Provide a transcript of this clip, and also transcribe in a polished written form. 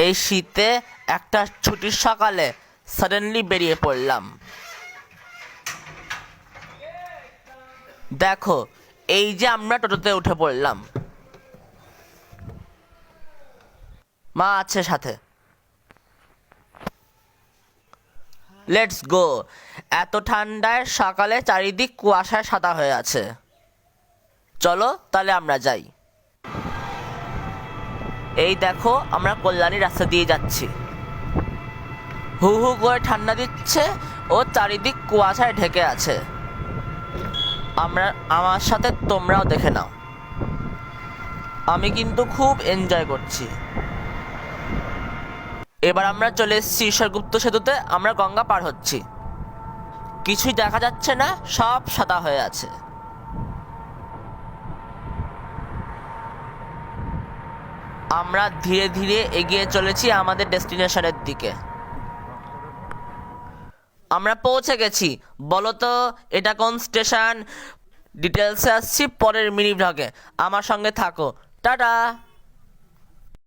এই শীতে একটা ছুটির সকালে সাডেনলি বেরিয়ে পড়লাম। দেখো, এই যে আমরা টোটোতে উঠে পড়লাম, মা আছে সাথে। Let's go. এত ঠান্ডায় সকালে চারিদিক কুয়াশায় সাদা হয়ে আছে। চলো তাহলে আমরা যাই। এই দেখো, আমরা কল্যাণী রাস্তা দিয়ে যাচ্ছি। হু হু করে ঠান্ডা দিচ্ছে ও চারিদিক কুয়াশায় ঢেকে আছে। আমার সাথে তোমরাও দেখে নাও। আমি কিন্তু খুব এনজয় করছি। এবার আমরা চলে এসেছি ঈশ্বরগুপ্ত সেতুতে। আমরা গঙ্গা পার হচ্ছি। কিছুই দেখা যাচ্ছে না, সব সাদা হয়ে আছে। আমরা ধীরে ধীরে এগিয়ে চলেছি আমাদের ডেস্টিনেশনের দিকে। আমরা পৌঁছে গেছি। বলো তো এটা কোন স্টেশন? ডিটেলসে আসছি পরের মিনি ব্লগে। আমার সঙ্গে থাকো। টাটা।